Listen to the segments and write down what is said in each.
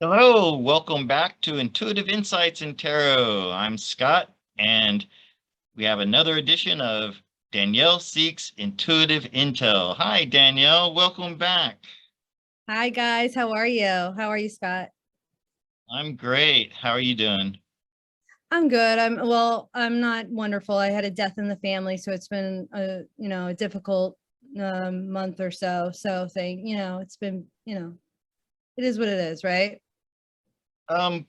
Hello, welcome back to Intuitive Insights in Tarot. I'm Scott, and we have another edition of Danielle Seeks Intuitive Intel. Hi, Danielle, welcome back. Hi guys, how are you? How are you, Scott? I'm great. How are you doing? I'm good. I'm not wonderful. I had a death in the family, so it's been a difficult month or so. So it's been, it is what it is, right? Um,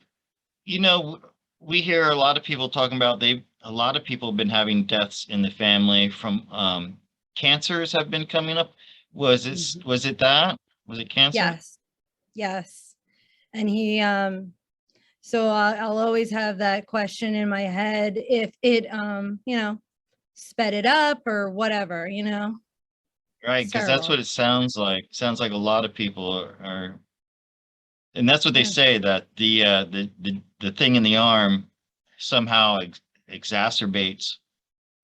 you know, we hear a lot of people talking about a lot of people have been having deaths in the family from cancers have been coming up. Mhm. Was it that? Was it cancer? Yes. Yes. And I'll always have that question in my head if it sped it up or whatever. Right, It's because that's terrible. what it sounds like. Sounds like a lot of people are. And that's what they Yeah. say, that the thing in the arm somehow exacerbates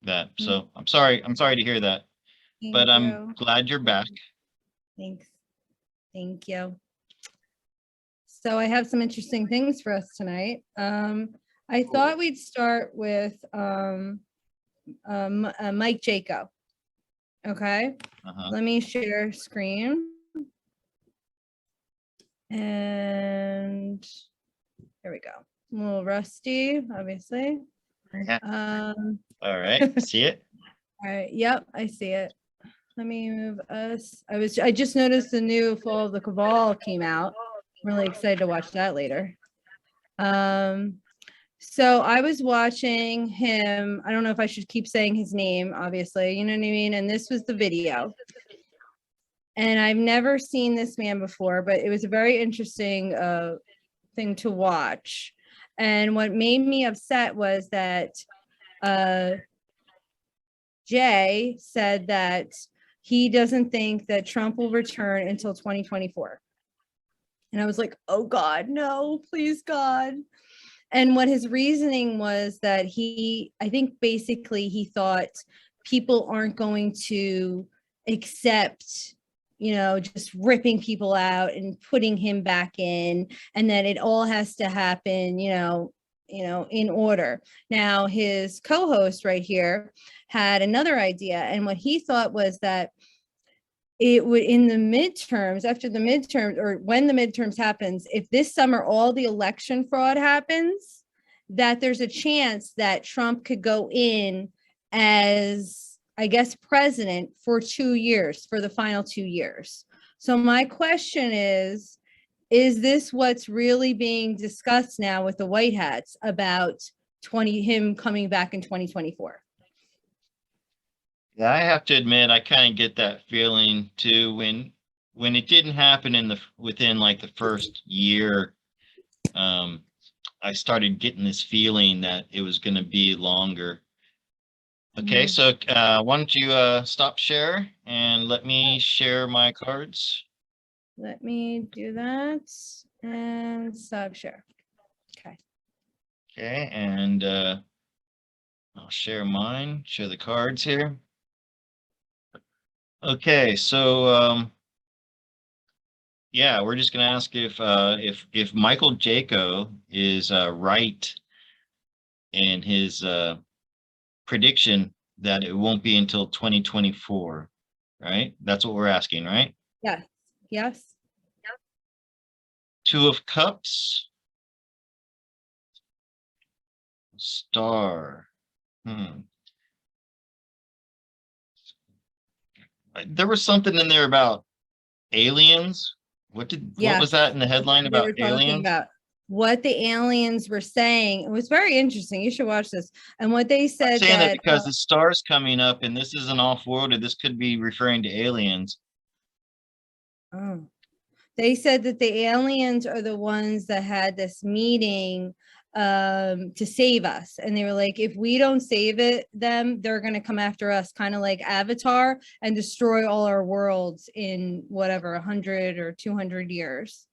that. Mm, So I'm sorry to hear that, but Thank I'm you. glad you're back. Thanks. Thank you. So I have some interesting things for us tonight. I thought we'd start with Mike Jaco. Okay, Uh-huh. let me share screen. And here we go. A little rusty, obviously. Yeah. Um, All right. all See it? right. Yep, I see it. Let me move us. I just noticed the new Fall of the Cabal came out. I'm really excited to watch that later. Um, So I was watching him. I don't know if I should keep saying his name, obviously, you know what I mean? And this was the video. And I've never seen this man before, but it was a very interesting thing to watch. And what made me upset was that uh, Jay said that he doesn't think that Trump will return until 2024. And I was like, oh God, no, please God. And what his reasoning was that I think basically he thought people aren't going to accept, just ripping people out and putting him back in, and that it all has to happen, in order. Now, his co-host right here had another idea, and what he thought was that it would, in the midterms, after the midterms, or when the midterms happens, if this summer all the election fraud happens, that there's a chance that Trump could go in as, I guess, president for 2 years, for the final 2 years. So my question is this what's really being discussed now with the White Hats about him coming back in 2024? Yeah, I have to admit, I kind of get that feeling too when it didn't happen within like the first year. Um, I started getting this feeling that it was going to be longer. Okay, Mhm. so why don't you stop share and let me share my cards? Let me do that and stop share. Okay. Okay, and I'll share mine, share the cards here. Okay, so yeah, we're just gonna ask if Michael Jaco is right in his prediction that it won't be until 2024, right? That's what we're asking, right? Yes. Yes. Two of Cups, Star. Hmm. There was something in there about aliens. What was that Yes. in the That's headline what they about were talking aliens? about. What the aliens were saying. It was very interesting. You should watch this. And what they I'm said saying that that, because the star's coming up and this is an off-worlder, this could be referring to aliens. oh, they said that the aliens are the ones that had this meeting to save us, and they were like, if we don't save them, they're going to come after us, kind of like Avatar, and destroy all our worlds in whatever 100 or 200 years.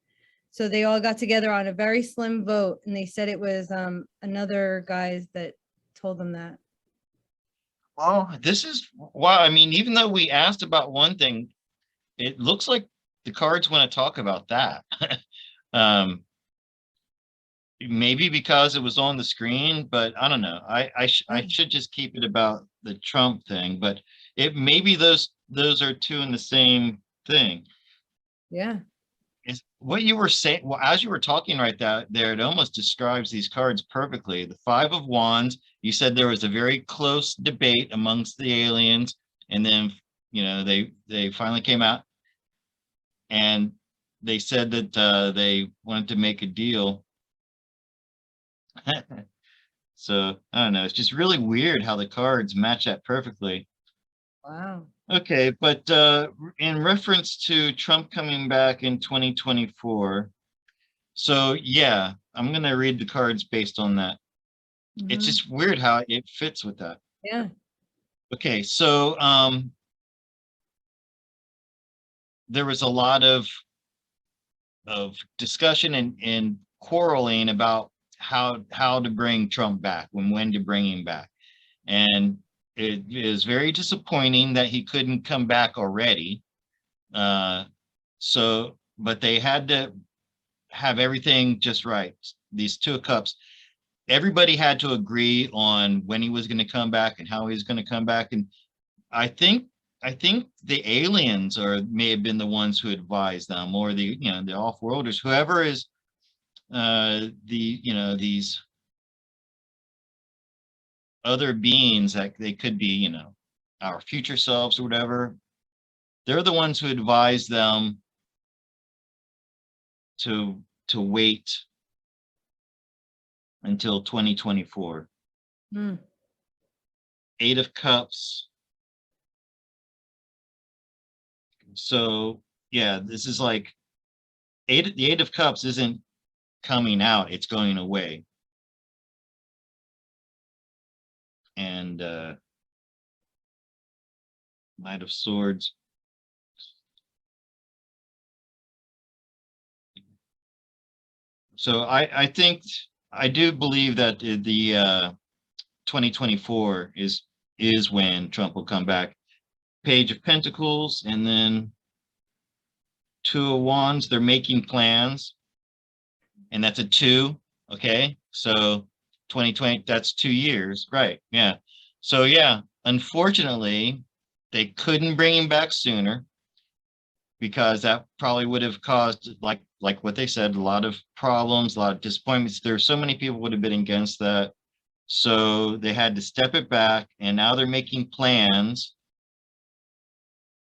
So they all got together on a very slim vote, and they said it was another guys that told them that. Well, this is why, I mean, even though we asked about one thing, it looks like the cards want to talk about that. um, maybe because it was on the screen, but I don't know. I Mm, should just keep it about the Trump thing, but it maybe those are two in the same thing. yeah. Is what you were saying, well, as you were talking right there, it almost describes these cards perfectly. The Five of Wands, you said there was a very close debate amongst the aliens, and then they finally came out and they said that they wanted to make a deal. So I don't know. It's just really weird how the cards match that perfectly. Wow. Okay, but in reference to Trump coming back in 2024, so yeah, I'm gonna read the cards based on that. It's Mhm. just weird how it fits with that. Yeah. Okay, so there was a lot of discussion and quarreling about how to bring Trump back, when to bring him back. And it is very disappointing that he couldn't come back already. But they had to have everything just right. These two of cups, everybody had to agree on when he was going to come back and how he was going to come back. And I think I think the aliens or may have been the ones who advised them, or the off-worlders, whoever is these other beings that they could be, our future selves or whatever. They're the ones who advise them to wait until 2024. Mm. Eight of Cups. So yeah, this is like the Eight of Cups isn't coming out, it's going away. And Knight of Swords. So I think I do believe that the 2024 is when Trump will come back. Page of Pentacles, and then Two of Wands. They're making plans, and that's a two. Okay, so 2020, that's 2 years, right? Yeah. So yeah, unfortunately, they couldn't bring him back sooner because that probably would have caused, like what they said, a lot of problems, a lot of disappointments. There are so many people would have been against that. So they had to step it back, and now they're making plans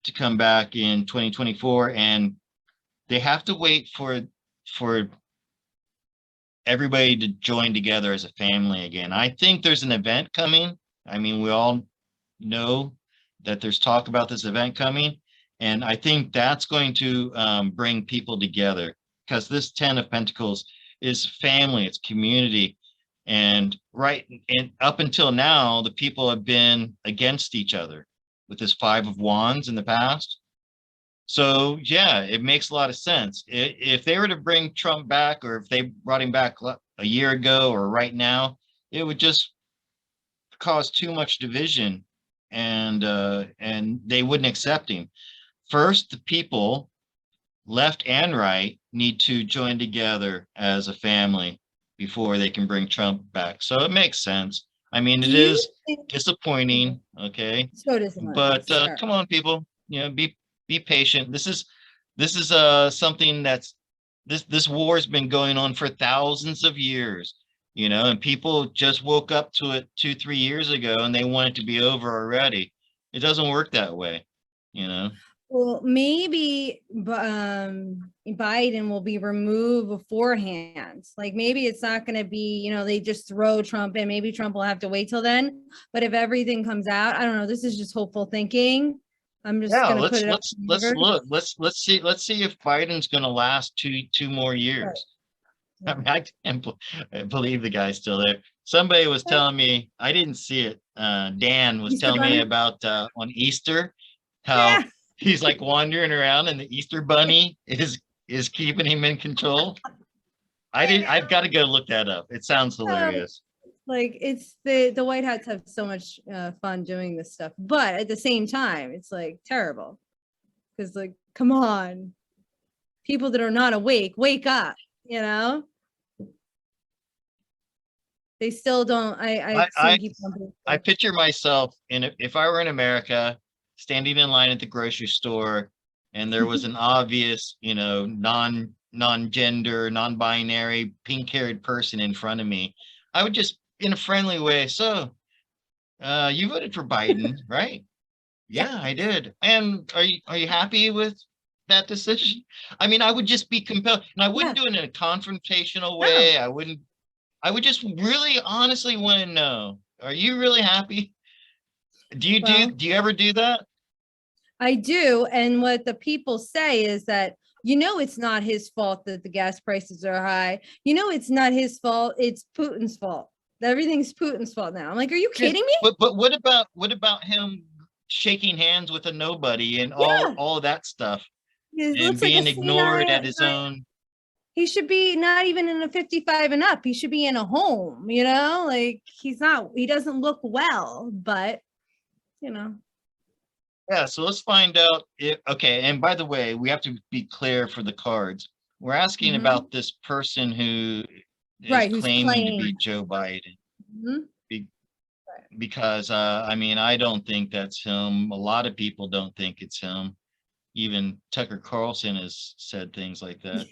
to come back in 2024, and they have to wait for everybody to join together as a family again. I think there's an event coming. I mean, we all know that there's talk about this event coming, and I think that's going to bring people together, because this Ten of Pentacles is family, it's community, and right, and up until now, the people have been against each other with this Five of Wands in the past. So yeah, it makes a lot of sense. If they were to bring Trump back, or if they brought him back a year ago or right now, it would just cause too much division, and they wouldn't accept him. First, the people, left and right, need to join together as a family before they can bring Trump back. So it makes sense. I mean, Do it you is think disappointing, okay, so disappointing? but Sure. come on, people, be patient. This is something that's this war has been going on for thousands of years, and people just woke up to it 2 3 years ago and they want it to be over already. It doesn't work that way, you know. Well, maybe Biden will be removed beforehand. Like maybe it's not going to be, they just throw Trump in. Maybe Trump will have to wait till then. But if everything comes out, I don't know. This is just hopeful thinking. I'm just Yeah, going to put let's it up let's to the let's universe. look. Let's see if Biden's going to last two more Right. years. I Yeah. mean, I can't believe the guy's still there. Somebody was telling me, I didn't see it. Dan was Easter telling me Bunny. about on Easter, Yeah. how he's like wandering around and the Easter bunny is keeping him in control. I've got to go look that up. It sounds hilarious. Like it's the White Hats have so much fun doing this stuff, but at the same time, it's like terrible because like, come on, people that are not awake, wake up, you know? They still don't. I've seen people on I Facebook. picture myself if I were in America, standing in line at the grocery store, and there was an obvious, non-gender, non-binary, pink-haired person in front of me. I would just, in a friendly way, so you voted for Biden, right? Yeah. Yeah, I did. And are you happy with that decision? I mean, I would just be compelled, and I Yeah. wouldn't do it in a confrontational No. way. I would just really honestly want to know, are you really happy? Well, Do you ever do that? I do. And what the people say is that, it's not his fault that the gas prices are high. It's not his fault. It's Putin's fault. Everything's Putin's fault now. I'm like, are you Yeah, kidding me? but what about him shaking hands with a nobody and Yeah. all that stuff It and looks like a being ignored at senile. his own? He should be not even in a 55 and up. He should be in a home, like he doesn't look well, but you know. Yeah, so let's find out okay, and by the way, we have to be clear for the cards. We're asking Mhm. about this person who is Right, who's claiming to playing. be Joe Biden Mhm. be, Right. because I mean, I don't think that's him. A lot of people don't think it's him. Even Tucker Carlson has said things like that.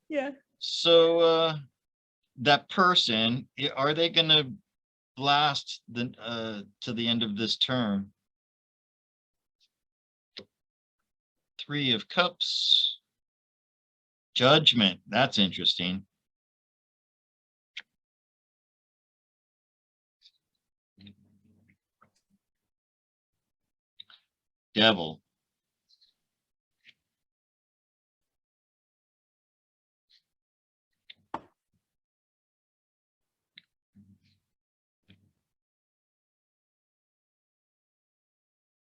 Yeah. So that person, are they going to last to the end of this term? Three of Cups, Judgment. That's interesting. Devil.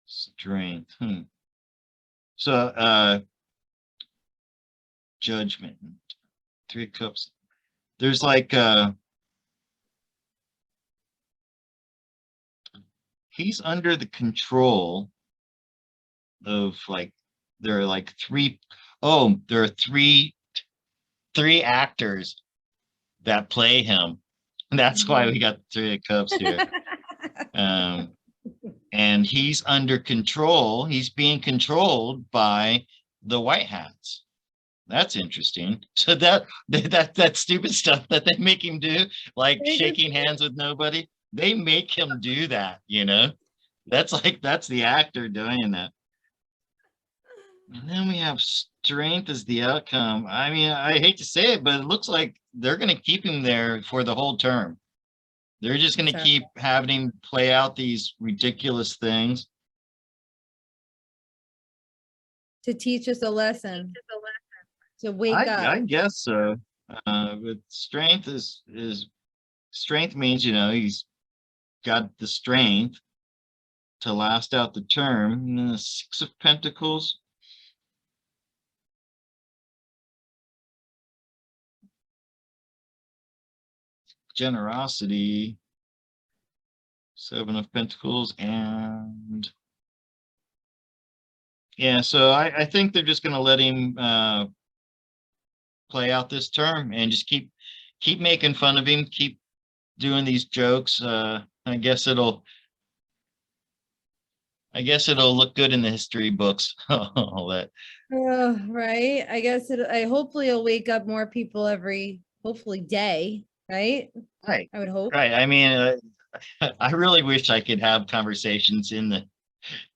Strength. So Judgment. Three of Cups. There's like he's under the control of like there are like there are three actors that play him. That's why we Mhm. got the Three of Cups here. And he's under control. He's being controlled by the White Hats. That's interesting. So that stupid stuff that they make him do, like They just- shaking hands with nobody, they make him do that. That's the actor doing that. And then we have strength as the outcome. I mean, I hate to say it, but it looks like they're going to keep him there for the whole term. They're just going to So, keep having him play out these ridiculous things. to teach us a lesson, to wake I up. guess so. But strength means he's got the strength to last out the term. And then the Six of Pentacles. Generosity. Seven of Pentacles. And yeah, so I think they're just going to let him play out this term and just keep making fun of him, keep doing these jokes. I guess it'll look good in the history books. All that. Right. I guess I hopefully it'll wake up more people every hopefully day, right? Right. I would hope. Right. I mean, I really wish I could have conversations in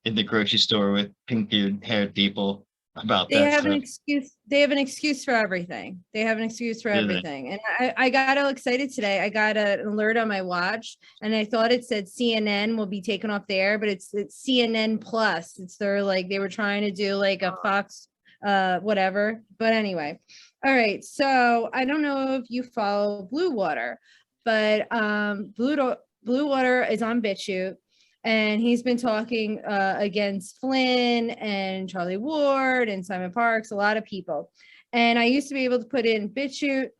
the grocery store with pink-haired people about They that have an stuff. excuse. They have an excuse for everything. They have an excuse for Do they? everything. And I got all excited today. I got an alert on my watch and I thought it said CNN will be taken off the air, but it's CNN Plus. It's they were trying to do like a Fox whatever. But anyway. All right. So I don't know if you follow Blue Water, but Blue Water is on BitChute. And he's been talking against Flynn and Charlie Ward and Simon Parks, a lot of people. And I used to be able to put in BitChute,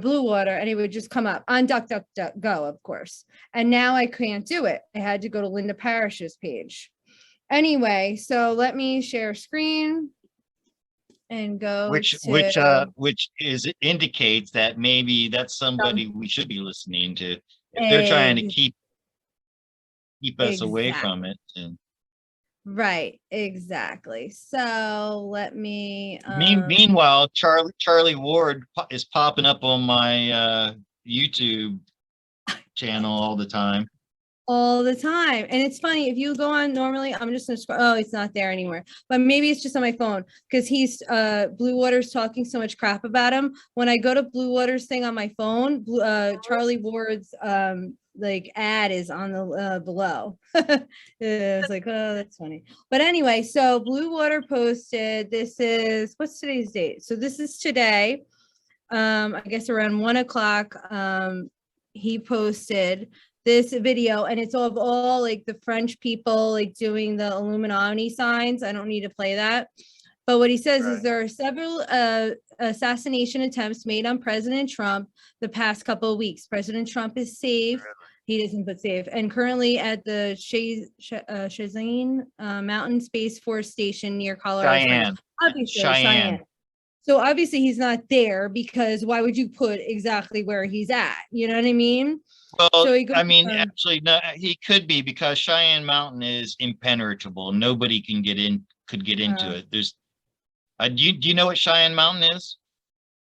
Blue Water, and it would just come up on DuckDuckGo, of course. And now I can't do it. I had to go to Linda Parrish's page. Anyway, so let me share screen. and go which to which is indicates that maybe that's some somebody we should be listening to if they're trying to egg. keep us away Exactly. from it. And Right. Exactly. So let me meanwhile, Charlie Ward is popping up on my YouTube channel all the time. all the time. And it's funny if you go on normally, I'm just gonna scroll. Oh, it's not there anymore. But maybe it's just on my phone because he's Blue Water's talking so much crap about him. When I go to Blue Water's thing on my phone, Charlie Ward's like ad is on the below. It's like, oh, that's funny. But anyway, so Blue Water posted, this is what's today's date? So this is today. I guess around 1 o'clock. He posted this video, and it's of all like the French people like doing the Illuminati signs. I don't need to play that. But what he says is there are several assassination attempts made on President Trump the past couple of weeks. President Trump is safe. He doesn't put safe. And currently at the Cheyenne Mountain Space Force Station near Colorado Springs. Cheyenne. Obviously, Cheyenne. So obviously he's not there because why would you put exactly where he's at? You know what I mean? Well, So he goes, I mean, actually, no, he could be because Cheyenne Mountain is impenetrable. Nobody could get into it. There's, do you know what Cheyenne Mountain is?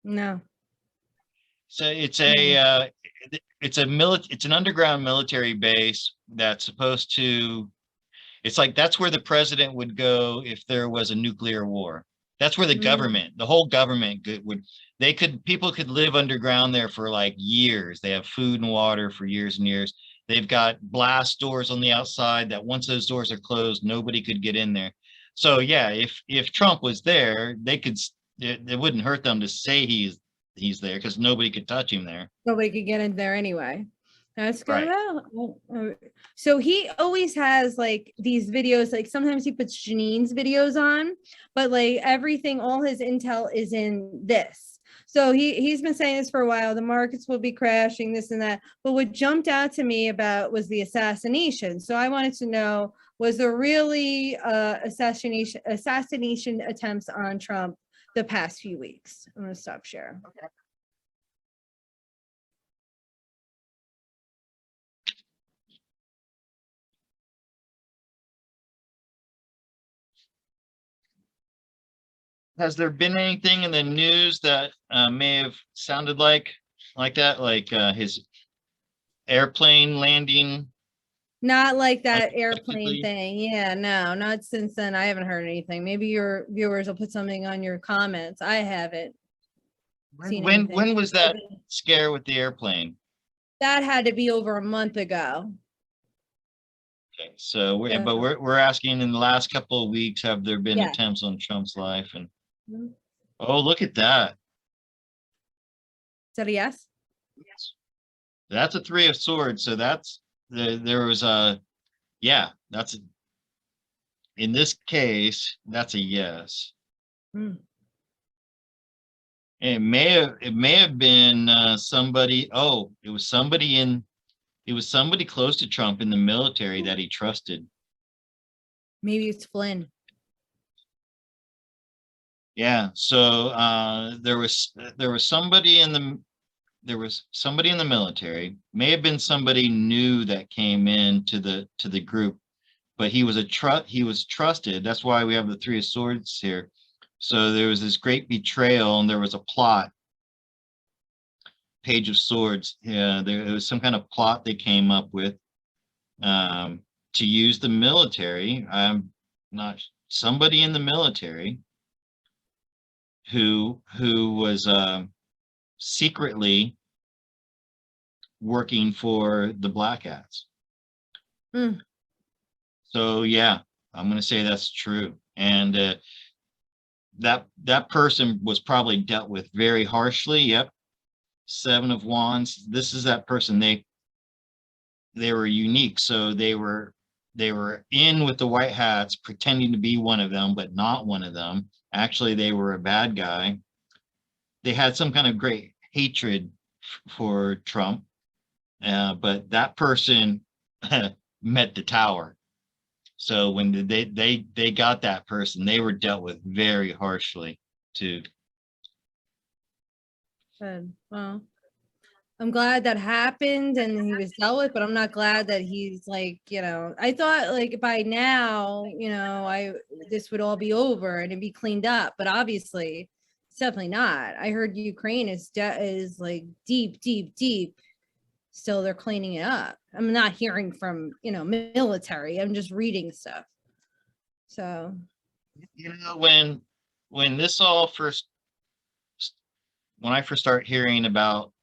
No. So it's an underground military base that's supposed to. It's like that's where the president would go if there was a nuclear war. That's where the whole government people could live underground there for like years. They have food and water for years and years. They've got blast doors on the outside that once those doors are closed, nobody could get in there. So yeah, if Trump was there, it wouldn't hurt them to say he's there because nobody could touch him there. Nobody could get in there anyway. That's good. Right. So he always has like these videos, like sometimes he puts Janine's videos on, but like everything, all his intel is in this. So he's been saying this for a while, the markets will be crashing, this and that. But what jumped out to me about was the assassination. So I wanted to know, was there really assassination attempts on Trump the past few weeks? I'm going to stop sharing. Okay. Has there been anything in the news that may have sounded like that, like his airplane landing? Not like that airplane thing. Yeah, no, not since then. I haven't heard anything. Maybe your viewers will put something on your comments. I haven't seen anything. When was that scare with the airplane? That had to be over a month ago. Okay, so we're asking in the last couple of weeks, have there been attempts on Trump's life? And oh, look at that. Is that a yes? Yes. That's a 3 of swords. So there was that's in this case, that's a yes. It may have been somebody. Oh, it was somebody close to Trump in the military that he trusted. Maybe it's Flynn. Yeah. So there was somebody in the military. May have been somebody new that came in to the group, but he was trusted. That's why we have the 3 of swords here. So there was this great betrayal, and there was a plot. Page of Swords. Yeah, there was some kind of plot they came up with to use the military. Somebody in the military who was secretly working for the Black Hats. So yeah, I'm going to say that's true. And that person was probably dealt with very harshly. Yep. 7 of Wands. This is that person. They were unique. So they were in with the White Hats, pretending to be one of them, but not one of them. Actually, they were a bad guy. They had some kind of great hatred for Trump, but that person met the tower. So when they got that person, they were dealt with very harshly. too. Good. Well, I'm glad that happened and he was dealt with, but I'm not glad that he's like, I thought like by now, this would all be over and it'd be cleaned up, but obviously it's definitely not. I heard Ukraine is like deep, deep, deep. Still, they're cleaning it up. I'm not hearing from, military. I'm just reading stuff. So, When this all first, when I first start hearing about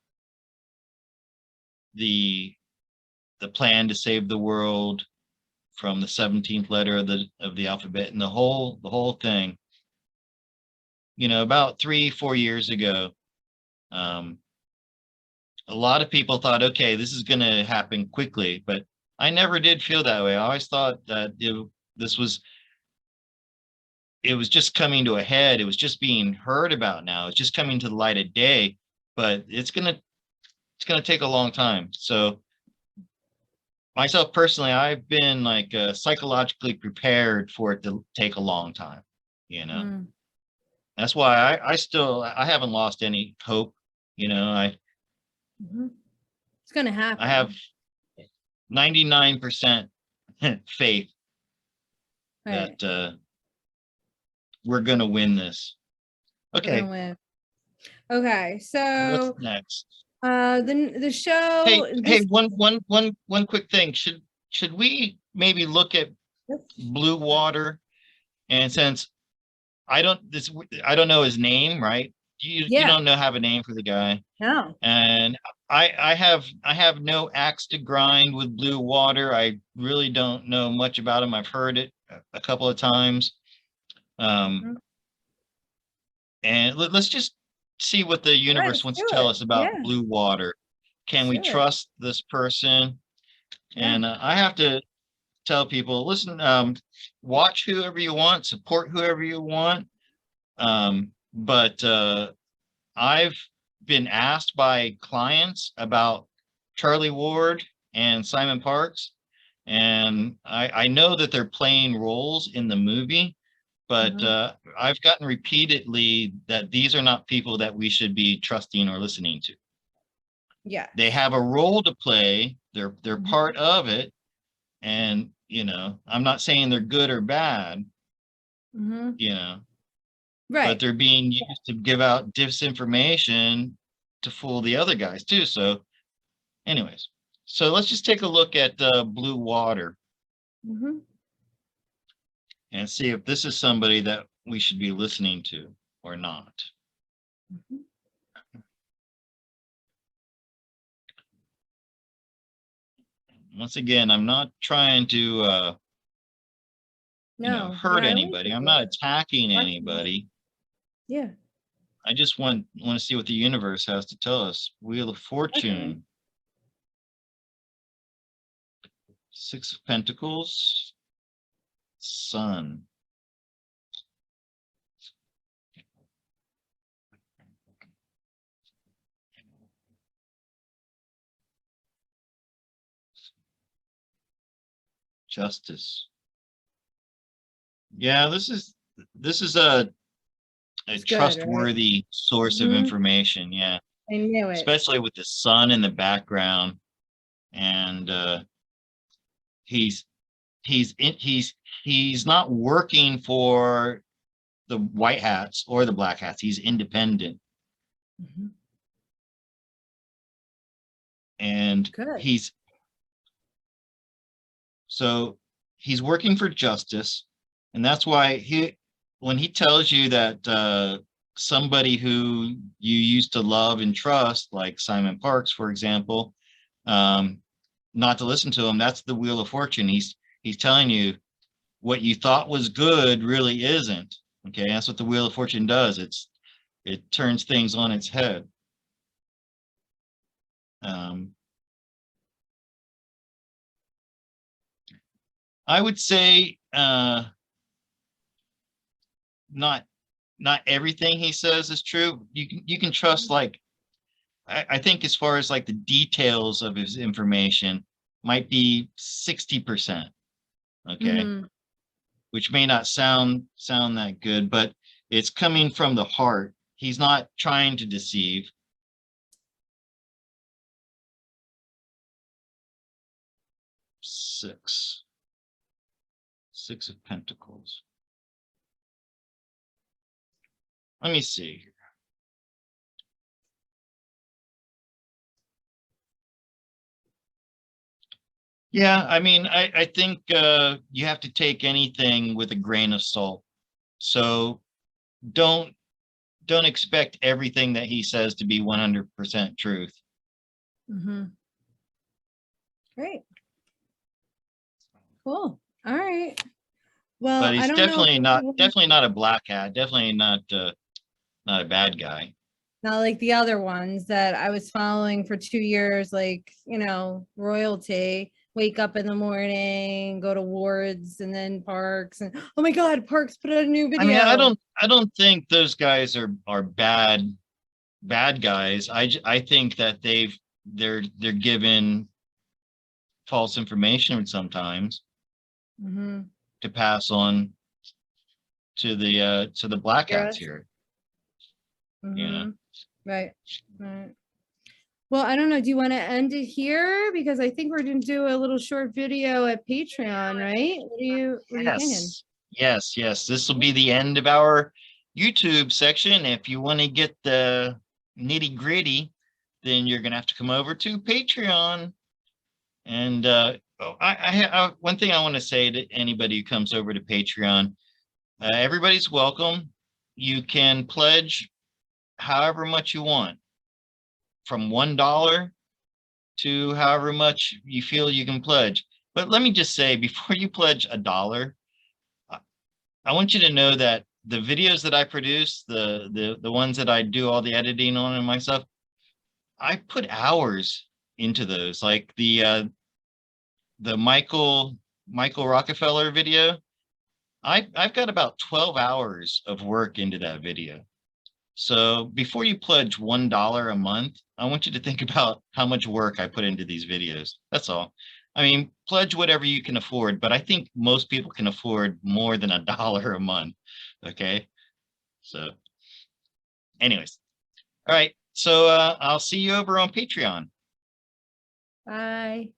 the plan to save the world from the 17th letter of the alphabet and the whole thing, about 3-4 years ago, a lot of people thought, okay, this is going to happen quickly, but I never did feel that way. I always thought that it was just coming to a head. It was just being heard about now. It's just coming to the light of day, but it's going to take a long time. So myself personally, I've been like psychologically prepared for it to take a long time, That's why I haven't lost any hope. It's going to happen. I have 99% faith that we're going to win this. Okay. Win. Okay. So what's next? The show. Hey, one quick thing. Should we maybe look at Blue Water? And since I don't know his name, right? You don't have a name for the guy. No. And I have no axe to grind with Blue Water. I really don't know much about him. I've heard it a couple of times. And let's just see what the universe wants to tell us about Blue Water. Can we trust this person? And I have to tell people, listen, watch whoever you want, support whoever you want. But I've been asked by clients about Charlie Ward and Simon Parks, and I know that they're playing roles in the movie, but I've gotten repeatedly that these are not people that we should be trusting or listening to. Yeah, they have a role to play. They're part of it, and I'm not saying they're good or bad. Right. But they're being used to give out disinformation to fool the other guys too. So anyways, so let's just take a look at Blue Water and see if this is somebody that we should be listening to or not. Once again, I'm not trying to hurt anybody. I'm not attacking anybody. Yeah. I just want to see what the universe has to tell us. Wheel of Fortune. 6 of Pentacles. Sun. Justice. Yeah, this is a trustworthy source of information. Yeah, I knew it, especially with the sun in the background, and he's not working for the white hats or the black hats. He's independent, and he's working for justice, and that's why when he tells you that somebody who you used to love and trust, like Simon Parks, for example, not to listen to him, that's the Wheel of Fortune. He's telling you what you thought was good really isn't. Okay, that's what the Wheel of Fortune does. It turns things on its head. I would say not everything he says is true. You can trust, like, I think as far as like the details of his information might be 60%. Okay. Which may not sound that good, but It's coming from the heart. He's not trying to deceive. Six of Pentacles. Let me see. Yeah, I mean, I think you have to take anything with a grain of salt. So don't expect everything that he says to be 100% truth. Mm-hmm. Great. Cool. All right. Well, But I he's don't know if definitely not a black hat, definitely not a bad guy. not like the other ones that I was following for 2 years, like, royalty, wake up in the morning, go to wards and then parks, and oh my God, Parks put out a new I mean, video. I don't think those guys are bad guys. I think that they're given false information sometimes Mm-hmm. to pass on to the black hats Yes. here. You know. Mm-hmm. Right. Right. Well, I don't know. Do you want to end it here? Because I think we're going to do a little short video at Patreon, right? What are you thinking? Yes. This will be the end of our YouTube section. If you want to get the nitty gritty, then you're gonna have to come over to Patreon. And one thing I want to say to anybody who comes over to Patreon, everybody's welcome. You can pledge however much you want, from $1 to however much you feel you can pledge. But let me just say, before you pledge $1, I want you to know that the videos that I produce, the ones that I do all the editing on and myself, I put hours into those. Like the Michael Rockefeller video, I've got about 12 hours of work into that video. So before you pledge $1 a month, I want you to think about how much work I put into these videos. That's all. I mean, pledge whatever you can afford, but I think most people can afford more than $1 a month. Okay. So anyways, all right. So I'll see you over on Patreon. Bye.